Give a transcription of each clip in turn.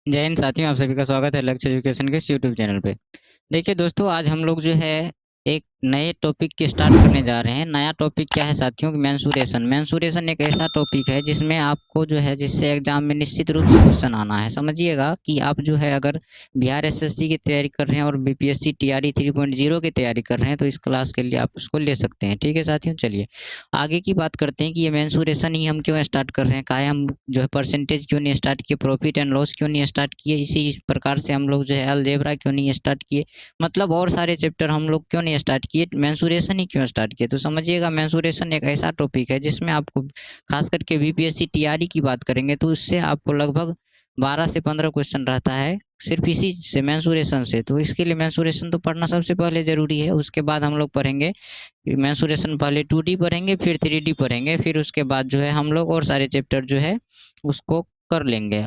जय हिंद साथियों, आप सभी का स्वागत है लक्ष्य एजुकेशन के इस यूट्यूब चैनल पे। देखिए दोस्तों, आज हम लोग जो है एक नए टॉपिक की स्टार्ट करने जा रहे हैं। नया टॉपिक क्या है साथियों? मेंसुरेशन। मेंसुरेशन एक ऐसा टॉपिक है जिसमें आपको जो है जिससे एग्जाम में निश्चित रूप से क्वेश्चन आना है। समझिएगा कि आप जो है अगर बिहार एसएससी की तैयारी कर रहे हैं और बीपीएससी टीआरई 3.0 की तैयारी कर रहे हैं तो इस क्लास के लिए आप उसको ले सकते हैं। ठीक है साथियों, चलिए आगे की बात करते हैं कि ये मेंसुरेशन ही हम क्यों स्टार्ट कर रहे हैं, काहे हम जो है परसेंटेज क्यों नहीं स्टार्ट किए, प्रॉफिट एंड लॉस क्यों नहीं स्टार्ट किए, इसी प्रकार से हम लोग जो है अलजेब्रा क्यों नहीं स्टार्ट किए, मतलब और सारे चैप्टर हम लोग क्यों नहीं स्टार्ट किए, मेंसुरेशन ही क्यों स्टार्ट किए। तो समझिएगा, मेंसुरेशन एक ऐसा टॉपिक है जिसमें आपको खास करके बीपीएससी टीआरई की बात करेंगे तो इससे आपको लगभग 12 से 15 क्वेश्चन रहता है सिर्फ इसी से, मेंसुरेशन से। तो इसके लिए मेंसुरेशन तो पढ़ना सबसे पहले ज़रूरी है। उसके बाद हम लोग पढ़ेंगे मेंसुरेशन, पहले 2D पढ़ेंगे, फिर 3D पढ़ेंगे, फिर उसके बाद जो है हम लोग और सारे चैप्टर जो है उसको कर लेंगे।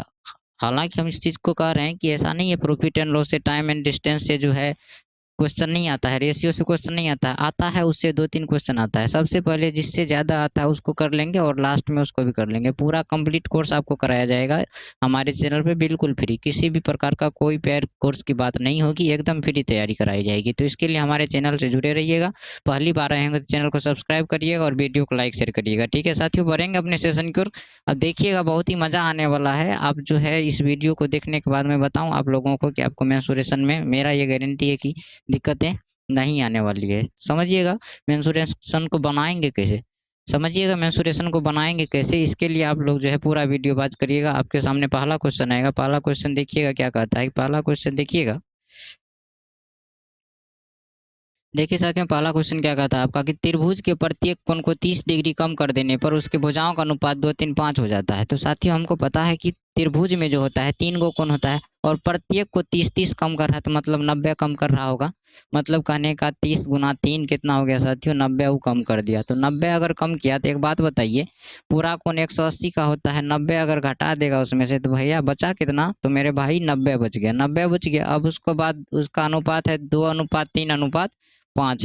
हालांकि हम इस चीज़ को कह रहे हैं कि ऐसा नहीं है प्रॉफिट एंड लॉस से, टाइम एंड डिस्टेंस से जो है क्वेश्चन नहीं आता है, रेशियो से क्वेश्चन नहीं आता है, आता है उससे 2-3 क्वेश्चन आता है। सबसे पहले जिससे ज़्यादा आता है उसको कर लेंगे और लास्ट में उसको भी कर लेंगे। पूरा कंप्लीट कोर्स आपको कराया जाएगा हमारे चैनल पे, बिल्कुल फ्री। किसी भी प्रकार का कोई पेड कोर्स की बात नहीं होगी, एकदम फ्री तैयारी कराई जाएगी। तो इसके लिए हमारे चैनल से जुड़े रहिएगा। पहली बार आए होंगे तो चैनल को सब्सक्राइब करिएगा और वीडियो को लाइक शेयर करिएगा। ठीक है साथियों, बढ़ेंगे अपने सेशन की ओर। अब देखिएगा, बहुत ही मज़ा आने वाला है। आप जो है इस वीडियो को देखने के बाद मैं बताऊँ आप लोगों को कि आपको मेंसुरेशन में मेरा ये गारंटी है कि दिक्कतें नहीं आने वाली है। समझिएगा मेंसुरेशन को बनाएंगे कैसे, समझिएगा मेंसुरेशन को बनाएंगे कैसे, इसके लिए आप लोग जो है पूरा वीडियो वॉच करिएगा। आपके सामने पहला क्वेश्चन आएगा, पहला क्वेश्चन देखिएगा क्या कहता है। पहला क्वेश्चन देखिएगा, देखिए साथियों, पहला क्वेश्चन क्या कहता है आपका कि त्रिभुज के प्रत्येक कोण को 30 डिग्री कम कर देने पर उसके भुजाओं का अनुपात 2-3-5 हो जाता है। तो साथियों हमको पता है कि त्रिभुज में जो होता है 3 गो कोण होता है और प्रत्येक को 30-30 कम कर रहा है, तो मतलब 90 कम कर रहा होगा। मतलब कहने का 30 गुना 3 कितना हो गया साथियों? 90 वो कम कर दिया। तो 90 अगर कम किया तो एक बात बताइए, पूरा कोण 180 का होता है, 90 अगर घटा देगा उसमें से तो भैया बचा कितना? तो मेरे भाई 90 बच गया, 90 बच गया। अब उसके बाद उसका अनुपात है 2:3:5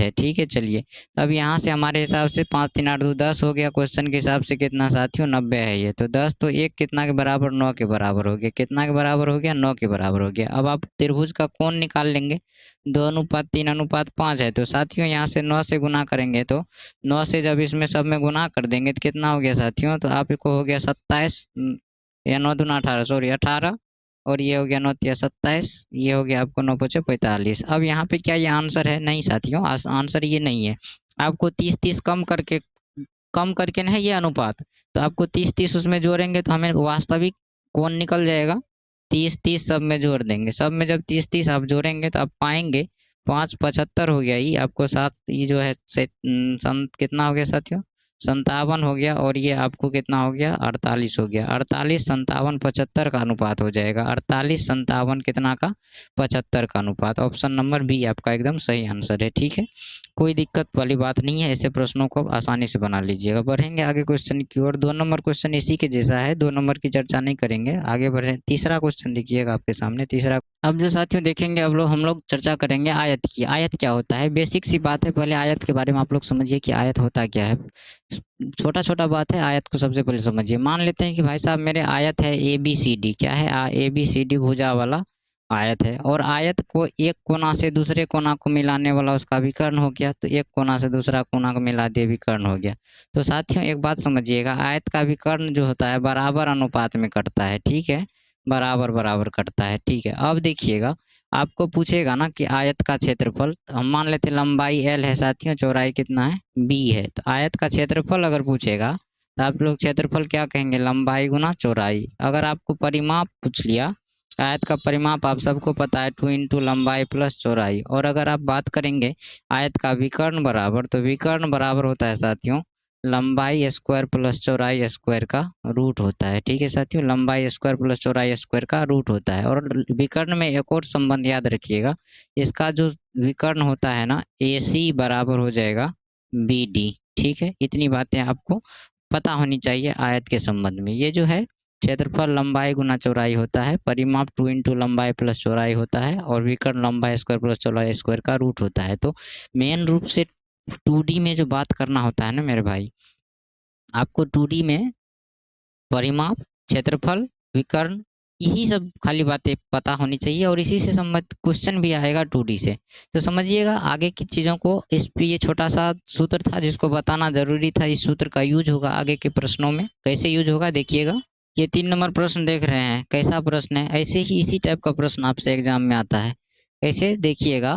है। ठीक है, चलिए अब यहाँ से हमारे हिसाब से 5×3=8 10 हो गया। क्वेश्चन के हिसाब से कितना साथियों? 90 है ये। तो 10 तो 1 कितना के बराबर? 9 के बराबर हो गया। कितना के बराबर हो गया? 9 के बराबर हो गया। अब आप त्रिभुज का कोण निकाल लेंगे, 2:3:5 है। तो साथियों यहाँ से 9 से गुना करेंगे तो 9 से जब इसमें सब में गुना कर देंगे तो कितना हो गया साथियों? तो आपको हो गया 27 या 9×2=18, सॉरी 18, और ये हो गया 9×3=27, ये हो गया आपको 9×5=45। अब यहाँ पे क्या ये आंसर है? नहीं साथियों, आंसर ये नहीं है। आपको 30-30 कम करके ना है ये अनुपात, तो आपको 30-30 उसमें जोड़ेंगे तो हमें वास्तविक कोण निकल जाएगा। 30-30 सब में जोड़ देंगे, सब में जब 30-30 आप जोड़ेंगे तो आप पाएंगे 5×75 हो गया। ये आपको सात, ये जो है कितना हो गया साथियों? 57 हो गया। और ये आपको कितना हो गया? 48 हो गया। 48 57 75 का अनुपात हो जाएगा। 48 57 कितना का? 75 का अनुपात। ऑप्शन नंबर बी आपका एकदम सही आंसर है। ठीक है, कोई दिक्कत वाली बात नहीं है, ऐसे प्रश्नों को आसानी से बना लीजिएगा। बढ़ेंगे आगे क्वेश्चन की ओर। 2 नंबर क्वेश्चन इसी के जैसा है, 2 नंबर की चर्चा नहीं करेंगे, आगे बढ़े। तीसरा क्वेश्चन देखिएगा आपके सामने। तीसरा, अब जो साथियों देखेंगे, अब लोग हम लोग चर्चा करेंगे आयत की। आयत क्या होता है? बेसिक सी बात है, पहले आयत के बारे में आप लोग समझिए कि आयत होता क्या है। छोटा छोटा बात है, आयत को सबसे पहले समझिए। मान लेते हैं कि भाई साहब मेरे आयत है ए बी सी डी, क्या है? ए बी सी डी भुजा वाला आयत है, और आयत को एक कोना से दूसरे कोना को मिलाने वाला उसका विकर्ण हो गया, तो एक कोना से दूसरा कोना को मिला दिए, विकर्ण हो गया। तो साथियों एक बात समझिएगा, आयत का विकर्ण जो होता है बराबर अनुपात में कटता है। ठीक है, बराबर बराबर कटता है। ठीक है, अब देखिएगा, आपको पूछेगा ना कि आयत का क्षेत्रफल, हम मान लेते हैं लंबाई एल है साथियों, चौड़ाई कितना है? बी है। तो आयत का क्षेत्रफल अगर पूछेगा तो आप लोग क्षेत्रफल क्या कहेंगे? लंबाई गुना चौड़ाई। अगर आपको परिमाप पूछ लिया, आयत का परिमाप आप सबको पता है 2 × लंबाई प्लस चौड़ाई। और अगर आप बात करेंगे आयत का विकर्ण बराबर, तो विकर्ण बराबर होता है साथियों लंबाई स्क्वायर प्लस चौड़ाई स्क्वायर का रूट होता है। ठीक है साथियों, लंबाई स्क्वायर प्लस चौड़ाई स्क्वायर का रूट होता है। और विकर्ण में एक और संबंध याद रखिएगा, इसका जो विकर्ण होता है ना, ए सी बराबर हो जाएगा बी डी। ठीक है, इतनी बातें आपको पता होनी चाहिए आयत के संबंध में। ये जो है क्षेत्रफल लंबाई गुना चौड़ाई होता है, परिमाप 2 × लंबाई प्लस चौड़ाई होता है, और विकर्ण लंबाई स्क्वायर प्लस चौड़ाई स्क्वायर का रूट होता है। तो मेन रूप से 2D में जो बात करना होता है ना मेरे भाई, आपको 2D में परिमाप, क्षेत्रफल, विकर्ण यही सब खाली बातें पता होनी चाहिए और इसी से संबंधित क्वेश्चन भी आएगा 2D से। तो समझिएगा आगे की चीज़ों को, इस पे ये छोटा सा सूत्र था जिसको बताना ज़रूरी था। इस सूत्र का यूज होगा आगे के प्रश्नों में। कैसे यूज होगा देखिएगा। ये 3 नंबर प्रश्न देख रहे हैं, कैसा प्रश्न है? ऐसे ही इसी टाइप का प्रश्न आपसे एग्जाम में आता है। कैसे देखिएगा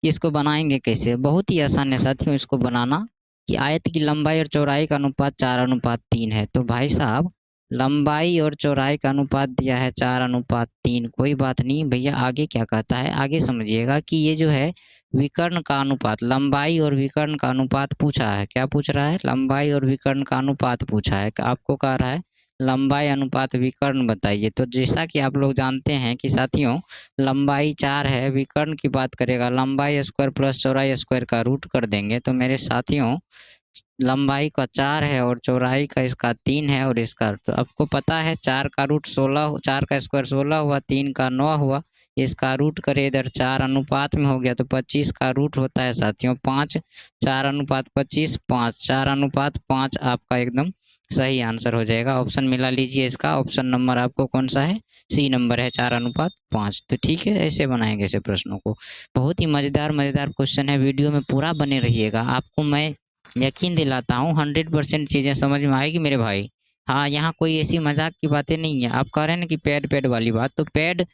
कि इसको बनाएंगे कैसे। बहुत ही आसान है साथियों इसको बनाना, कि आयत की लंबाई और चौड़ाई का अनुपात 4:3 है। तो भाई साहब लंबाई और चौड़ाई का अनुपात दिया है 4:3। कोई बात नहीं भैया, आगे क्या कहता है आगे समझिएगा कि ये जो है विकर्ण का अनुपात, लंबाई और विकर्ण का अनुपात पूछा है। क्या पूछ रहा है? लंबाई और विकर्ण का अनुपात पूछा है। आपको कह रहा है लंबाई अनुपात विकर्ण बताइए। तो जैसा कि आप लोग जानते हैं कि साथियों लंबाई 4 है, विकर्ण की बात करेगा लंबाई स्क्वायर प्लस चौड़ाई स्क्वायर का रूट कर देंगे। तो मेरे साथियों लंबाई का 4 है और चौड़ाई का इसका 3 है और इसका, तो आपको पता है 4 का रूट 16, 4 का स्क्वायर 16 हुआ, 3 का 9 हुआ। इसका रूट करे इधर 4 अनुपात में हो गया तो 25 का रूट होता है साथियों 5। 4:25 5, 4:5 आपका एकदम सही आंसर हो जाएगा। ऑप्शन मिला लीजिए इसका। ऑप्शन नंबर आपको कौन सा है? सी नंबर है 4:5। तो ठीक है, ऐसे बनाएंगे ऐसे प्रश्नों को। बहुत ही मज़ेदार मज़ेदार क्वेश्चन है, वीडियो में पूरा बने रहिएगा। आपको मैं यकीन दिलाता हूँ 100% चीज़ें समझ में आएगी मेरे भाई। हाँ, यहाँ कोई ऐसी मजाक की बातें नहीं है। आप कह रहे हैं ना कि पैड पैड वाली बात, तो पैड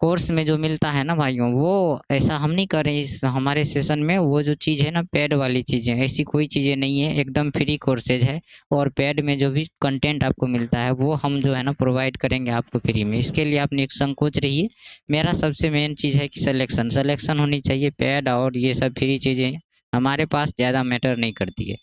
कोर्स में जो मिलता है ना भाइयों, वो ऐसा हम नहीं कर रहे इस हमारे सेशन में। वो जो चीज़ है ना पैड वाली चीज़ें, ऐसी कोई चीज़ें नहीं है, एकदम फ्री कोर्सेज है। और पैड में जो भी कंटेंट आपको मिलता है वो हम जो है ना प्रोवाइड करेंगे आपको फ्री में। इसके लिए आप निसंकोच रहिए। मेरा सबसे मेन चीज़ है कि सिलेक्शन होनी चाहिए। पैड और ये सब फ्री चीज़ें हमारे पास ज़्यादा मैटर नहीं करती है।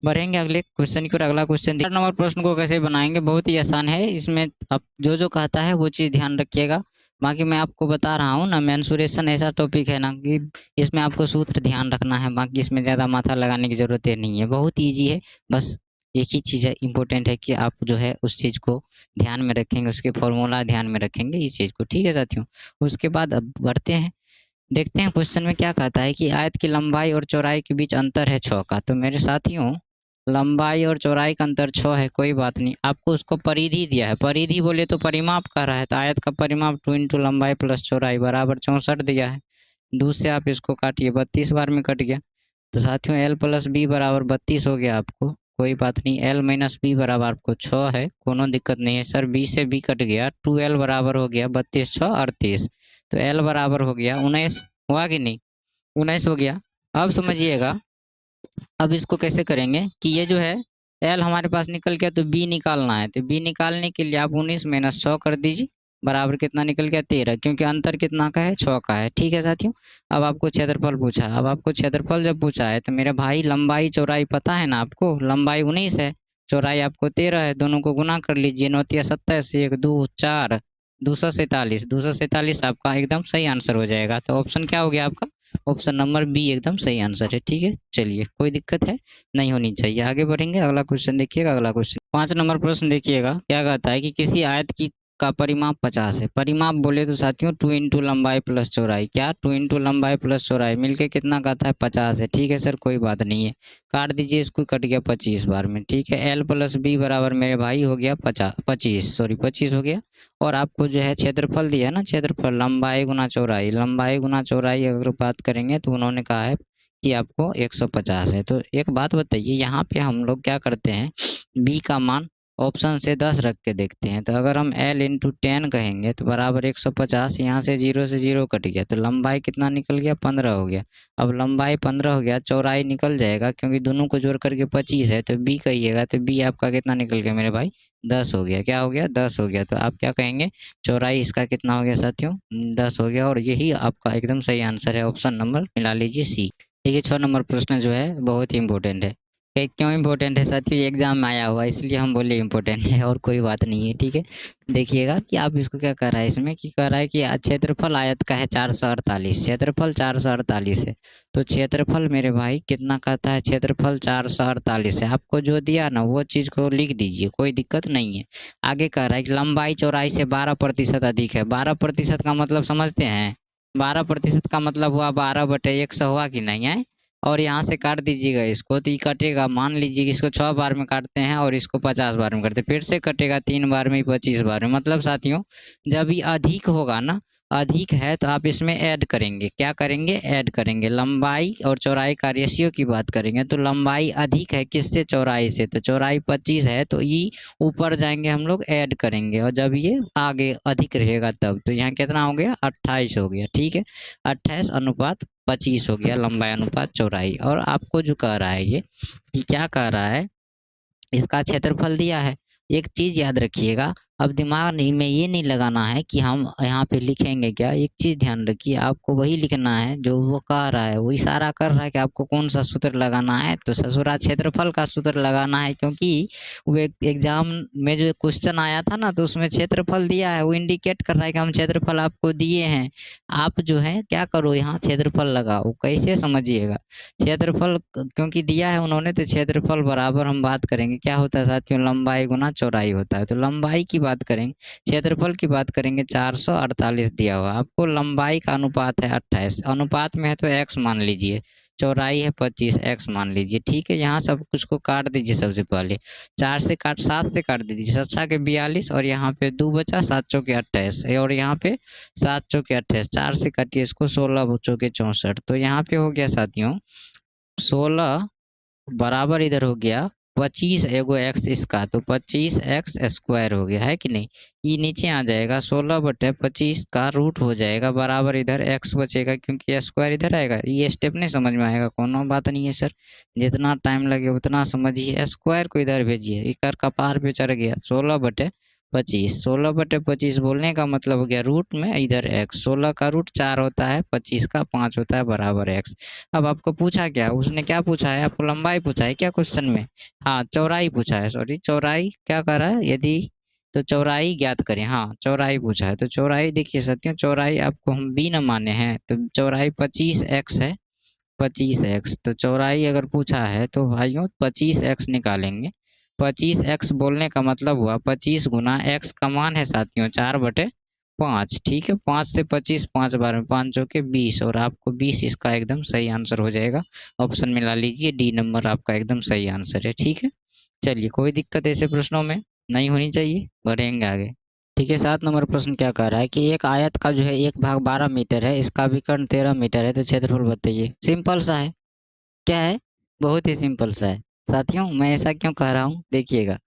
बढ़ेंगे अगले क्वेश्चन की ओर। अगला क्वेश्चन 4 नंबर प्रश्न को कैसे बनाएंगे, बहुत ही आसान है। इसमें आप जो जो कहता है वो चीज़ ध्यान रखिएगा। बाकी मैं आपको बता रहा हूँ ना, मेंसुरेशन ऐसा टॉपिक है ना कि इसमें आपको सूत्र ध्यान रखना है। बाकी इसमें ज़्यादा माथा लगाने की ज़रूरत नहीं है, बहुत ईजी है। बस एक ही चीज़ है इम्पोर्टेंट है कि आप जो है उस चीज़ को ध्यान में रखेंगे, उसके फॉर्मूला ध्यान में रखेंगे इस चीज़ को। ठीक है साथियों, उसके बाद अब बढ़ते हैं, देखते हैं क्वेश्चन में क्या कहता है कि आयत की लंबाई और चौड़ाई के बीच अंतर है 6 का। तो मेरे साथियों लंबाई और चौड़ाई का अंतर 6 है, कोई बात नहीं। आपको उसको परिधि दिया है, परिधि बोले तो परिमाप कर रहा है। तो आयत का परिमाप 2 इंटू लंबाई प्लस चौड़ाई बराबर 64 दिया है। 2 से आप इसको काटिए, 32 बार में कट गया। तो साथियों एल प्लस बी बराबर 32 हो गया आपको। कोई बात नहीं, एल माइनस बी बराबर आपको 6 है, कोनो दिक्कत नहीं है सर। बी से बी कट गया, 2l बराबर हो गया 32 6 38। तो एल बराबर हो गया 19, हुआ कि नहीं? 19 हो गया। अब समझिएगा, अब इसको कैसे करेंगे कि ये जो है एल हमारे पास निकल गया तो बी निकालना है। तो बी निकालने के लिए आप 19 माइनस 6 कर दीजिए, बराबर कितना निकल गया 13, क्योंकि अंतर कितना का है 6 का है। ठीक है साथियों, अब आपको क्षेत्रफल पूछा। अब आपको क्षेत्रफल जब पूछा है तो मेरे भाई लंबाई चौड़ाई पता है ना आपको। लंबाई 19 है, चौड़ाई आपको 13 है, दोनों को गुना कर लीजिए। 9 तिया 27, 1 2 4, 247। 247 आपका एकदम सही आंसर हो जाएगा। तो ऑप्शन क्या हो गया आपका? ऑप्शन नंबर बी एकदम सही आंसर है। ठीक है, चलिए कोई दिक्कत है नहीं होनी चाहिए। आगे बढ़ेंगे, अगला क्वेश्चन देखिएगा। अगला क्वेश्चन 5 नंबर प्रश्न देखिएगा, क्या कहता है कि किसी आयत की का परिमाप 50 है। परिमाप बोले तो साथियों 2 इंटू लंबाई प्लस चौड़ाई, क्या 2 इंटू लंबाई प्लस चौड़ाई मिलके कितना कहता है 50 है। ठीक है सर, कोई बात नहीं है, काट दीजिए इसको, कट गया 25 बार में। ठीक है, एल प्लस बी बराबर मेरे भाई हो गया 25 हो गया। और आपको जो है क्षेत्रफल दिया ना, क्षेत्रफल लंबाई गुना चौड़ाई, लंबाई गुना चौड़ाई अगर बात करेंगे तो उन्होंने कहा है कि आपको 150 है। तो एक बात बताइए, यहाँ पे हम लोग क्या करते हैं, बी का मान ऑप्शन से 10 रख के देखते हैं। तो अगर हम l इंटू 10 कहेंगे तो बराबर 150, यहाँ से 0 से 0 कट गया तो लंबाई कितना निकल गया 15 हो गया। अब लंबाई 15 हो गया, चौड़ाई निकल जाएगा क्योंकि दोनों को जोड़ करके 25 है। तो बी कहिएगा तो बी आपका कितना निकल गया मेरे भाई 10 हो गया। क्या हो गया 10 हो गया। तो आप क्या कहेंगे, चौड़ाई इसका कितना हो गया साथियों 10 हो गया। और यही आपका एकदम सही आंसर है, ऑप्शन नंबर मिला लीजिए सी। देखिए 6 नंबर प्रश्न जो है बहुत ही इंपॉर्टेंट है। क्यों इम्पोर्टेंट है साथियों, एग्जाम में आया हुआ इसलिए हम बोले इम्पोर्टेंट है, और कोई बात नहीं है। ठीक है, देखिएगा कि आप इसको क्या कर रहा है, इसमें कि कर रहा है कि क्षेत्रफल आयत का है 448, क्षेत्रफल 448 है। तो क्षेत्रफल मेरे भाई कितना कहता है, क्षेत्रफल 448 है। आपको जो दिया ना वो चीज़ को लिख दीजिए, कोई दिक्कत नहीं है। आगे कह रहा है कि लंबाई चौड़ाई से 12% अधिक है। 12% का मतलब समझते हैं, 12% का मतलब हुआ 12/100 हुआ कि नहीं है। और यहाँ से काट दीजिएगा इसको, तो ये कटेगा, मान लीजिए कि इसको 6 बार में काटते हैं और इसको 50 बार में करते हैं, फिर से कटेगा 3 बार में 25 बार में। मतलब साथियों जब ये अधिक होगा ना, अधिक है तो आप इसमें ऐड करेंगे, क्या करेंगे, ऐड करेंगे। लंबाई और चौड़ाई का रेशियो की बात करेंगे तो लंबाई अधिक है किससे, चौड़ाई से, तो चौड़ाई 25 है तो ये ऊपर जाएंगे हम लोग ऐड करेंगे, और जब ये आगे अधिक रहेगा तब, तो यहाँ कितना हो गया, 28 हो गया। ठीक है, 28:25 हो गया लंबाई अनुपात चौड़ाई। और आपको जो कह रहा है ये क्या कह रहा है, इसका क्षेत्रफल दिया है। एक चीज़ याद रखिएगा, अब दिमाग नहीं में ये नहीं लगाना है कि हम यहाँ पे लिखेंगे क्या, एक चीज़ ध्यान रखिए, आपको वही लिखना है जो वो कह रहा है, वो इशारा कर रहा है कि आपको कौन सा सूत्र लगाना है, तो ससुरा क्षेत्रफल का सूत्र लगाना है, क्योंकि वो एक एग्जाम में जो क्वेश्चन आया था ना, तो उसमें क्षेत्रफल दिया है, वो इंडिकेट कर रहा है कि हम क्षेत्रफल आपको दिए हैं, आप जो है क्या करो, यहाँ क्षेत्रफल लगाओ। कैसे समझिएगा, क्षेत्रफल क्योंकि दिया है उन्होंने, तो क्षेत्रफल बराबर हम बात करेंगे क्या होता है साथियों, लंबाई गुना चौड़ाई होता है। तो लंबाई की बात करेंगे, क्षेत्रफल की बात करेंगे, 448 दिया हुआ आपको, लंबाई का अनुपात है 28, अनुपात में है तो x मान लीजिए, चौड़ाई है 25, x मान लीजिए। ठीक है, यहाँ सब कुछ को काट दीजिए, सबसे पहले 4 से काट, 7 से काट दीजिए, 7 के 42, और यहाँ पे 2 बचा, 7 चौके 28, और यहाँ पे 7 चौके 28, 4 से काटिए इसको, 16 चौके 64, तो यहाँ पे हो गया साथियों 16 बराबर इधर हो गया 25 एगो एक्स इसका, तो 25x² हो गया है कि नहीं। ये नीचे आ जाएगा 16/25 का रूट हो जाएगा, बराबर इधर x बचेगा, क्योंकि स्क्वायर इधर आएगा। ये स्टेप नहीं समझ में आएगा, कोनो बात नहीं है सर, जितना टाइम लगे उतना समझिए, स्क्वायर को इधर भेजिए, इधर कपार पे चढ़ गया 16/25, 16/25 बोलने का मतलब हो गया रूट में इधर x, 16 का रूट 4 होता है, 25 का 5 होता है, बराबर x। अब आपको पूछा क्या, उसने क्या पूछा है, आपको लंबाई पूछा है क्या क्वेश्चन में, हाँ चौड़ाई पूछा है, सॉरी चौड़ाई क्या कर रहा है, यदि तो चौड़ाई ज्ञात करें, हाँ चौड़ाई पूछा है, तो चौड़ाई देखिए साथियों, चौड़ाई आपको हम b न माने हैं, तो चौड़ाई 25x है, 25x, तो चौड़ाई अगर पूछा है तो भाइयों 25x निकालेंगे। 25x बोलने का मतलब हुआ 25 गुना x का मान है साथियों 4/5। ठीक है, 5 से 25, 5 बार में 5 चौके 20, और आपको 20 इसका एकदम सही आंसर हो जाएगा। ऑप्शन मिला लीजिए, डी नंबर आपका एकदम सही आंसर है। ठीक है, चलिए कोई दिक्कत ऐसे प्रश्नों में नहीं होनी चाहिए, बढ़ेंगे आगे। ठीक है, 7 नंबर प्रश्न क्या कह रहा है कि एक आयत का जो है 1/12 मीटर है, इसका विकर्ण 13 मीटर है, तो क्षेत्रफल बताइए। सिंपल सा है, क्या है, बहुत ही सिंपल सा है साथियों। मैं ऐसा क्यों कह रहा हूँ, देखिएगा,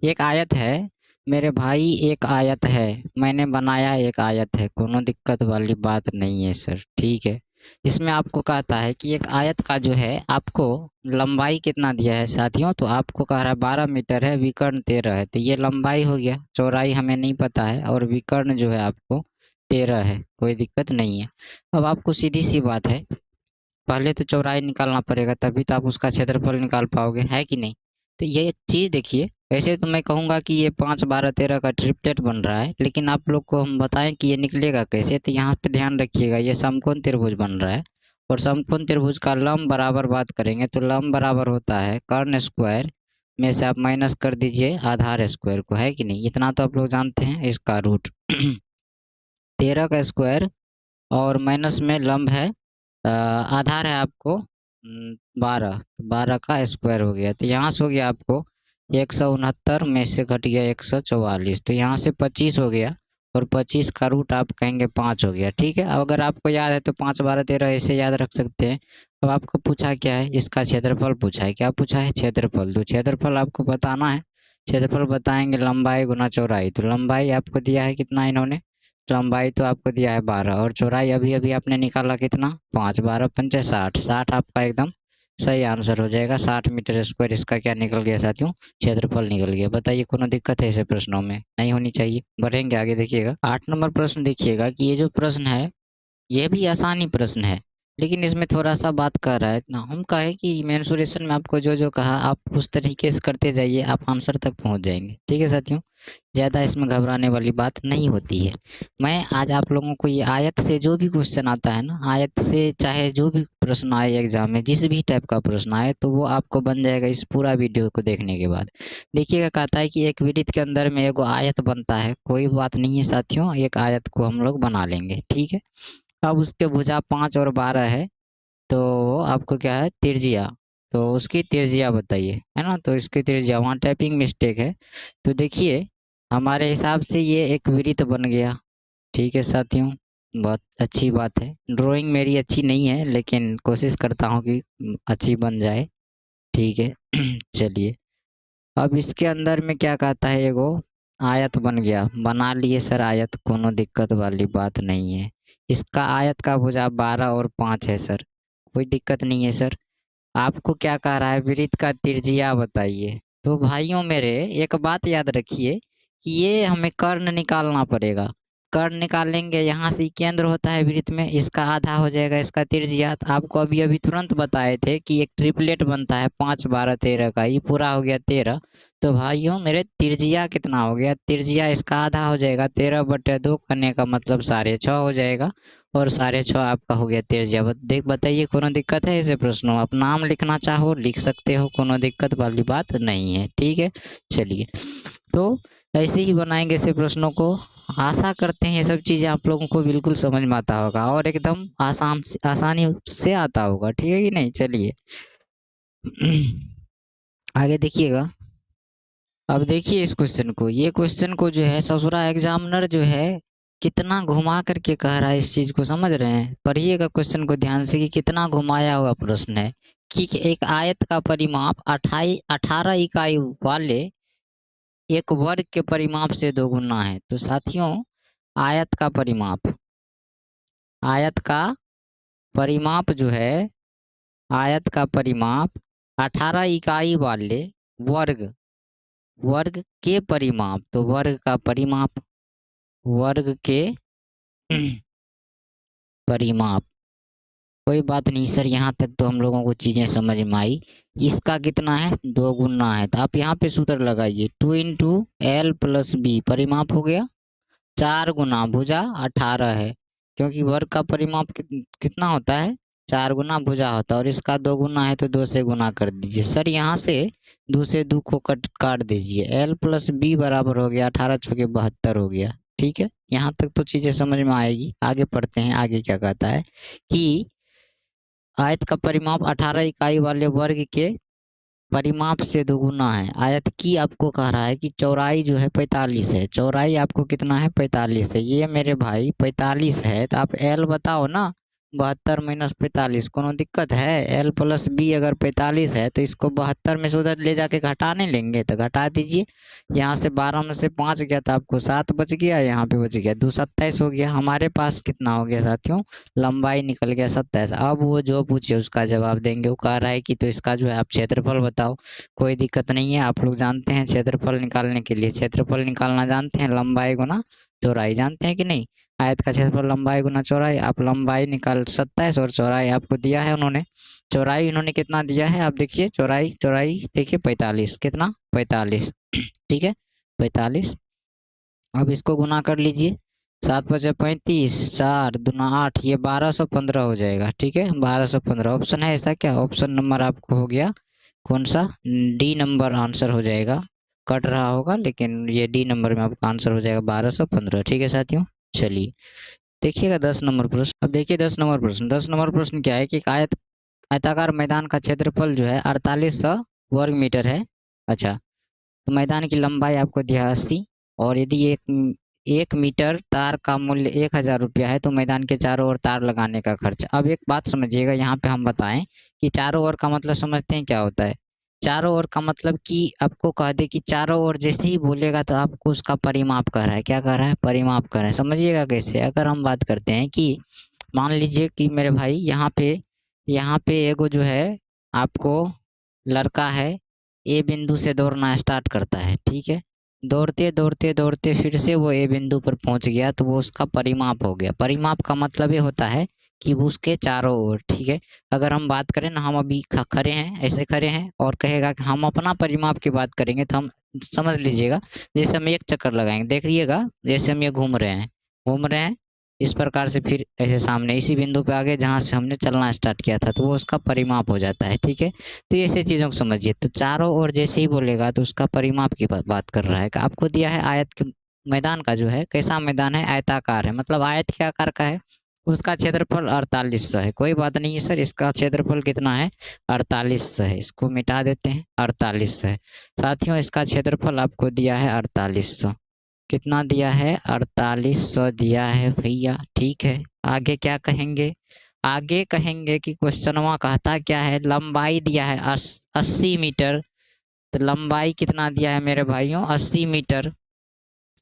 एक आयत है मेरे भाई, एक आयत है, मैंने बनाया एक आयत है, कोनो दिक्कत वाली बात नहीं है सर। ठीक है, इसमें आपको कहता है कि एक आयत का जो है आपको लंबाई कितना दिया है साथियों, तो आपको कह रहा है 12 मीटर है, विकर्ण 13 है, तो ये लंबाई हो गया, चौड़ाई हमें नहीं पता है, और विकर्ण जो है आपको 13 है, कोई दिक्कत नहीं है। अब आपको सीधी सी बात है, पहले तो चौड़ाई निकालना पड़ेगा, तभी तो आप उसका क्षेत्रफल निकाल पाओगे, है कि नहीं। तो ये चीज़ देखिए, वैसे तो मैं कहूँगा कि ये 5, 12, 13 का ट्रिप्लेट बन रहा है, लेकिन आप लोग को हम बताएं कि ये निकलेगा कैसे, तो यहाँ पे ध्यान रखिएगा, ये समकोण त्रिभुज बन रहा है, और समकोण त्रिभुज का लंब बराबर बात करेंगे तो लंब बराबर होता है कर्ण स्क्वायर में से आप माइनस कर दीजिए आधार स्क्वायर को, है कि नहीं, इतना तो आप लोग जानते हैं, इसका रूट 13 का स्क्वायर, और माइनस में लंब है, आधार है आपको 12, 12 का स्क्वायर हो गया, तो यहाँ से हो गया आपको 169 में से घट गया 144, तो यहाँ से 25 हो गया, और 25 का रूट आप कहेंगे 5 हो गया। ठीक है, अब अगर आपको याद है तो 5, 12, 13 ऐसे याद रख सकते हैं। अब आपको पूछा क्या है, इसका क्षेत्रफल पूछा है, क्या पूछा है, क्षेत्रफल, तो क्षेत्रफल आपको बताना है। क्षेत्रफल बताएंगे लंबाई गुना चौड़ाई, तो लंबाई आपको दिया है कितना इन्होंने, लंबाई तो आपको दिया है 12, और चौड़ाई अभी अभी आपने निकाला कितना, 5, 12 पंचे 60, 60 आपका एकदम सही आंसर हो जाएगा। 60 मीटर स्क्वायर इसका क्या निकल गया साथियों, क्षेत्रफल निकल गया। बताइए कोनो दिक्कत है ऐसे प्रश्नों में, नहीं होनी चाहिए। बढ़ेंगे आगे, देखिएगा 8 नंबर प्रश्न, देखिएगा कि ये जो प्रश्न है ये भी आसानी प्रश्न है, लेकिन इसमें थोड़ा सा बात कर रहा है ना, हम कहे कि मेंसुरेशन में आपको जो जो कहा आप उस तरीके से करते जाइए, आप आंसर तक पहुंच जाएंगे। ठीक है साथियों, ज़्यादा इसमें घबराने वाली बात नहीं होती है। मैं आज आप लोगों को ये आयत से जो भी क्वेश्चन आता है ना, आयत से चाहे जो भी प्रश्न आए एग्जाम में, जिस भी टाइप का प्रश्न आए, तो वो आपको बन जाएगा इस पूरा वीडियो को देखने के बाद। देखिएगा, कहता है कि एक वृत्त के अंदर में एगो आयत बनता है, कोई बात नहीं है साथियों, एक आयत को हम लोग बना लेंगे। ठीक है, अब उसके भुजा 5 और 12 है, तो आपको क्या है त्रिज्या, तो उसकी त्रिज्या बताइए, है ना। तो इसकी त्रिज्या, वहाँ टाइपिंग मिस्टेक है। तो देखिए हमारे हिसाब से ये एक वृत्त बन गया। ठीक है साथियों, बहुत अच्छी बात है। ड्राइंग मेरी अच्छी नहीं है लेकिन कोशिश करता हूँ कि अच्छी बन जाए। ठीक है चलिए, अब इसके अंदर में क्या कहता है, एगो आयत बन गया। बना लिए सर आयत, कोनो दिक्कत वाली बात नहीं है। इसका आयत का भुजा 12 और 5 है सर, कोई दिक्कत नहीं है सर। आपको क्या कह रहा है, वृत्त का त्रिज्या बताइए। तो भाइयों मेरे एक बात याद रखिए कि ये हमें कर्ण निकालना पड़ेगा। कर्ण निकालेंगे, यहाँ से केंद्र होता है वृत्त में, इसका आधा हो जाएगा इसका त्रिज्या। तो आपको अभी अभी तुरंत बताए थे कि एक ट्रिपलेट बनता है 5 12 13 का, ये पूरा हो गया 13। तो भाइयों मेरे त्रिज्या कितना हो गया, त्रिज्या इसका आधा हो जाएगा, 13/2 करने का मतलब 6.5 हो जाएगा। और 6.5 आपका हो गया त्रिज्या। देख बताइए, कोनो दिक्कत है इसे प्रश्नों, आप नाम लिखना चाहो लिख सकते हो, कोनो दिक्कत वाली बात नहीं है। ठीक है चलिए, तो ऐसे ही बनाएंगे ऐसे प्रश्नों को। आशा करते हैं ये सब चीज़ें आप लोगों को बिल्कुल समझ में आता होगा और एकदम आसानी से आता होगा। ठीक है कि नहीं, चलिए आगे देखिएगा। अब देखिए इस क्वेश्चन को, ये क्वेश्चन को जो है ससुरा एग्जामिनर जो है कितना घुमा करके कह रहा है, इस चीज को समझ रहे हैं। पढ़िएगा क्वेश्चन को ध्यान से कि कितना घुमाया हुआ प्रश्न है। कि एक आयत का परिमाप 18 इकाई वाले एक वर्ग के परिमाप से दोगुना है। तो साथियों आयत का परिमाप, आयत का परिमाप जो है, आयत का परिमाप 18 इकाई वाले वर्ग, वर्ग के परिमाप, तो वर्ग का परिमाप, वर्ग के परिमाप। कोई बात नहीं सर, यहाँ तक तो हम लोगों को चीजें समझ में आई। इसका कितना है, 2 गुना है। तो आप यहाँ पे सूत्र लगाइए, 2 इंटू एल प्लस बी, परिमाप हो गया 4 गुना भुजा 18 है। क्योंकि वर्ग का परिमाप कितना होता है, 4 गुना भुजा होता है, और इसका 2 गुना है तो 2 से गुना कर दीजिए सर। यहाँ से 2 से 2 को काट दीजिए, एल प्लस बी बराबर हो गया 18 चौके 72 हो गया। ठीक है, यहाँ तक तो चीजें समझ में आएगी। आगे पढ़ते हैं, आगे क्या कहता है कि आयत का परिमाप 18 इकाई वाले वर्ग के परिमाप से दोगुना है। आयत की आपको कह रहा है कि चौड़ाई जो है 45 है, चौड़ाई आपको कितना है 45 है। ये मेरे भाई 45 है, तो आप एल बताओ ना, 72 माइनस 45, कोनो दिक्कत है। एल प्लस बी अगर 45 है तो इसको 72 में से उधर ले जाके घटाने लेंगे, तो घटा दीजिए। यहाँ से 12 में से 5 गया तो आपको 7 बच गया, यहाँ पे बच गया 2 27 हो गया। हमारे पास कितना हो गया साथियों, लंबाई निकल गया 27। अब वो जो पूछे उसका जवाब देंगे। वो कह रहा है कि तो इसका जो है आप क्षेत्रफल बताओ। कोई दिक्कत नहीं है, आप लोग जानते हैं क्षेत्रफल निकालने के लिए, क्षेत्रफल निकालना जानते हैं, लंबाई गुना चौड़ाई, जानते हैं कि नहीं। आयत का क्षेत्रफल लंबाई गुना चौड़ाई, आप लंबाई निकाल 27 और चौड़ाई आपको दिया है उन्होंने। चौड़ाई इन्होंने कितना दिया है आप देखिए, चौड़ाई चौड़ाई देखिए 45, कितना 45 ठीक है 45। अब इसको गुना कर लीजिए, 7×5 = 35, 4×2 = 8, ये 1215 हो जाएगा। ठीक है 1215 ऑप्शन है ऐसा क्या, ऑप्शन नंबर आपको हो गया कौन सा, डी नंबर आंसर हो जाएगा। कट रहा होगा लेकिन ये डी नंबर में आपका आंसर हो जाएगा 1215। ठीक है साथियों चलिए देखिएगा 10 नंबर प्रश्न। अब देखिए 10 नंबर प्रश्न, 10 नंबर प्रश्न क्या है कि आयताकार मैदान का क्षेत्रफल जो है 4800 वर्ग मीटर है। अच्छा, तो मैदान की लंबाई आपको दिया 80, और यदि एक मीटर तार का मूल्य 1000 रुपया है तो मैदान के चारों ओर तार लगाने का खर्च। अब एक बात समझिएगा, यहाँ पे हम बताएं कि चारों ओर का मतलब समझते हैं क्या होता है। चारों ओर का मतलब कि आपको कह दे कि चारों ओर जैसे ही बोलेगा तो आपको उसका परिमाप कर रहा है, क्या कर रहा है, परिमाप कर रहा है। समझिएगा कैसे, अगर हम बात करते हैं कि मान लीजिए कि मेरे भाई यहाँ पे एगो जो है आपको लड़का है, ए बिंदु से दौड़ना स्टार्ट करता है। ठीक है, दौड़ते दौड़ते दौड़ते फिर से वो ए बिंदु पर पहुंच गया, तो वो उसका परिमाप हो गया। परिमाप का मतलब ये होता है कि वो उसके चारों ओर। ठीक है, अगर हम बात करें ना, हम अभी खड़े हैं, ऐसे खड़े हैं, और कहेगा कि हम अपना परिमाप की बात करेंगे, तो हम समझ लीजिएगा जैसे हम एक चक्कर लगाएंगे, देखिएगा जैसे हम ये घूम रहे हैं इस प्रकार से, फिर ऐसे सामने इसी बिंदु पे आ गए जहाँ से हमने चलना स्टार्ट किया था, तो वो उसका परिमाप हो जाता है। ठीक है, तो ऐसे चीज़ों को समझिए। तो चारों ओर जैसे ही बोलेगा तो उसका परिमाप की बात कर रहा है। आपको दिया है आयत के मैदान का जो है कैसा मैदान है, आयताकार है, मतलब आयत के आकार का है। उसका क्षेत्रफल 4800 है। कोई बात नहीं है सर, इसका क्षेत्रफल कितना है? 4800 है। इसको मिटा देते हैं, 4800 है। साथियों इसका क्षेत्रफल आपको दिया है 4800। कितना दिया है? 4800 दिया है भैया। ठीक है, आगे क्या कहेंगे? आगे कहेंगे कि क्वेश्चनवा कहता क्या है, लंबाई दिया है 80 मीटर। तो लंबाई कितना दिया है मेरे भाइयों? 80 मीटर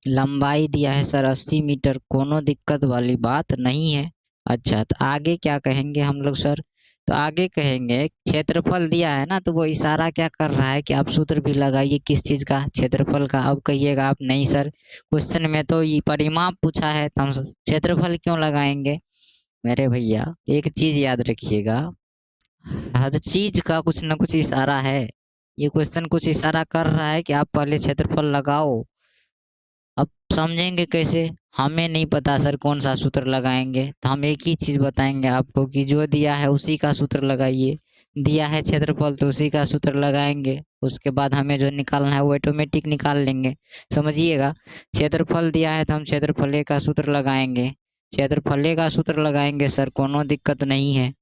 लंबाई दिया है सर, 80 मीटर। कोनो दिक्कत वाली बात नहीं है। अच्छा, तो आगे क्या कहेंगे हम लोग सर? तो आगे कहेंगे क्षेत्रफल दिया है ना, तो वो इशारा क्या कर रहा है कि आप सूत्र भी लगाइए किस चीज़ का? क्षेत्रफल का। अब कहिएगा आप नहीं सर, क्वेश्चन में तो ये परिमाप पूछा है, तो हम क्षेत्रफल क्यों लगाएंगे? मेरे भैया एक चीज़ याद रखिएगा, हर चीज़ का कुछ ना कुछ इशारा है। ये क्वेश्चन कुछ इशारा कर रहा है कि आप पहले क्षेत्रफल लगाओ। अब समझेंगे कैसे? हमें नहीं पता सर कौन सा सूत्र लगाएंगे, तो हम एक ही चीज़ बताएंगे आपको कि जो दिया है उसी का सूत्र लगाइए। दिया है क्षेत्रफल तो उसी का सूत्र लगाएंगे, उसके बाद हमें जो निकालना है वो ऑटोमेटिक निकाल लेंगे। समझिएगा, क्षेत्रफल दिया है तो हम क्षेत्रफल का सूत्र लगाएंगे। क्षेत्रफल का सूत्र लगाएंगे सर, कोनो दिक्कत नहीं है।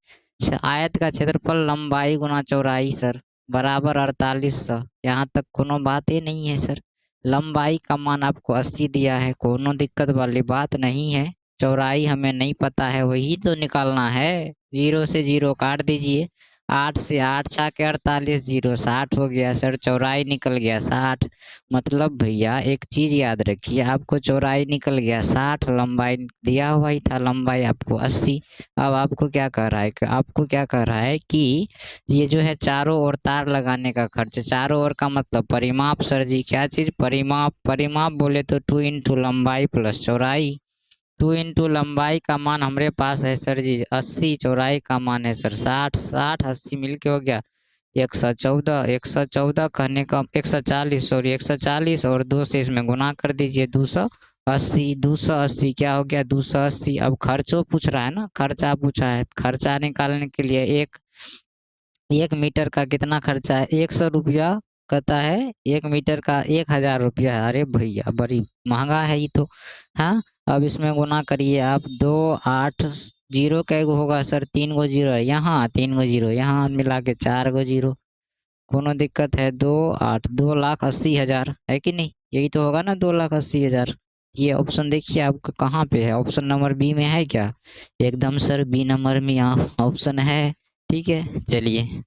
आयत का क्षेत्रफल लंबाई गुना चौड़ाई सर बराबर 4800। यहाँ तक कोनो बात ही नहीं है सर। लंबाई का मान आपको 80 दिया है, कोनो दिक्कत वाली बात नहीं है। चौड़ाई हमें नहीं पता है, वही तो निकालना है। 0 से 0 काट दीजिए। 8 से 8 छा के 48, 0 60 हो गया सर, चौड़ाई निकल गया 60। मतलब भैया एक चीज़ याद रखिए, आपको चौड़ाई निकल गया 60, लंबाई दिया हुआ ही था लंबाई आपको 80। अब आपको क्या कर रहा है कि आपको क्या कर रहा है कि ये जो है चारों ओर तार लगाने का खर्च, चारों ओर का मतलब परिमाप सर जी। क्या चीज़? परिमाप। परिमाप बोले तो 2 इंटू लंबाई प्लस चौड़ाई। 2 इंटू लंबाई का मान हमारे पास है सर जी 80, चौड़ाई का मान है सर 60। 60 80 मिल के हो गया 114। 114 कहने का 140, सॉरी 140, और 2 से इसमें गुना कर दीजिए 280। 280 क्या हो गया? 280। अब खर्चो पूछ रहा है ना, खर्चा पूछा है। खर्चा निकालने के लिए एक 1 मीटर का कितना खर्चा है? 100 रुपया कहता है। 1 मीटर का 1000 रुपया है। अरे भैया बड़ी महंगा है ये तो। हाँ, अब इसमें गुना करिए आप। 2 8 जीरो कै गो होगा सर? 3 गो जीरो है यहाँ, 3 गो जीरो यहाँ, मिला के 4 गो जीरो। कोनो दिक्कत है? 2 8 2,80,000 है कि नहीं? यही तो होगा ना, 2,80,000। ये ऑप्शन देखिए आपका कहाँ पे है? ऑप्शन नंबर बी में है क्या? एकदम सर बी नंबर में यहाँ ऑप्शन है। ठीक है, चलिए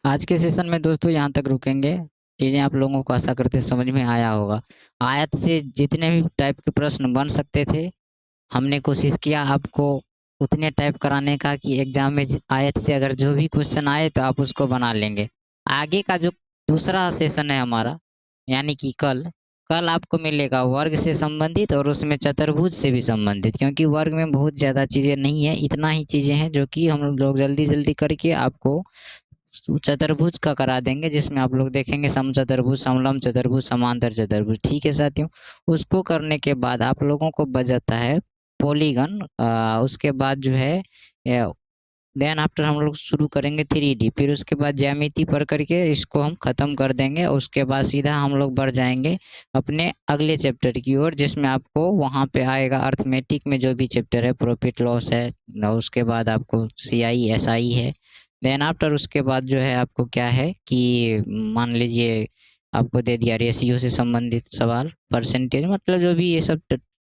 आज के सेशन में दोस्तों यहाँ तक रुकेंगे। चीज़ें आप लोगों को आशा करते समझ में आया होगा। आयत से जितने भी टाइप के प्रश्न बन सकते थे, हमने कोशिश किया आपको उतने टाइप कराने का कि एग्जाम में आयत से अगर जो भी क्वेश्चन आए तो आप उसको बना लेंगे। आगे का जो दूसरा सेशन है हमारा, यानी कि कल कल आपको मिलेगा वर्ग से संबंधित, और उसमें चतुर्भुज से भी संबंधित, क्योंकि वर्ग में बहुत ज़्यादा चीज़ें नहीं है, इतना ही चीज़ें हैं जो कि हम लोग जल्दी जल्दी करके आपको चतुर्भुज का करा देंगे, जिसमें आप लोग देखेंगे समचतुर्भुज, समलंब चतुर्भुज, समांतर चतुर्भुज। ठीक है साथियों, उसको करने के बाद आप लोगों को बच जाता है पॉलीगन। उसके बाद जो है देन आफ्टर हम लोग शुरू करेंगे 3D, फिर उसके बाद ज्यामिति पढ़ करके इसको हम ख़त्म कर देंगे। उसके बाद सीधा हम लोग बढ़ जाएंगे अपने अगले चैप्टर की ओर, जिसमें आपको वहाँ पे आएगा अर्थमेटिक में जो भी चैप्टर है, प्रॉफिट लॉस है, उसके बाद आपको CI SI है। देन आफ्टर उसके बाद जो है आपको क्या है कि मान लीजिए आपको दे दिया रेशियो से संबंधित सवाल, परसेंटेज, मतलब जो भी ये सब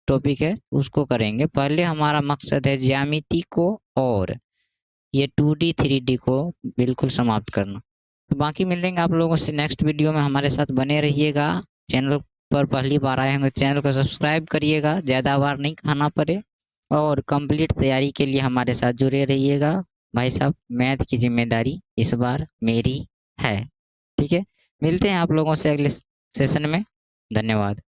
टॉपिक है उसको करेंगे। पहले हमारा मकसद है ज्यामिति को और ये 2D 3D को बिल्कुल समाप्त करना। तो बाकी मिलेंगे आप लोगों से नेक्स्ट वीडियो में, हमारे साथ बने रहिएगा। चैनल पर पहली बार आए होंगे चैनल को सब्सक्राइब करिएगा, ज़्यादा बार नहीं खाना पड़े, और कंप्लीट तैयारी के लिए हमारे साथ जुड़े रहिएगा। भाई साहब मैथ की जिम्मेदारी इस बार मेरी है। ठीक है, मिलते हैं आप लोगों से अगले सेशन में। धन्यवाद।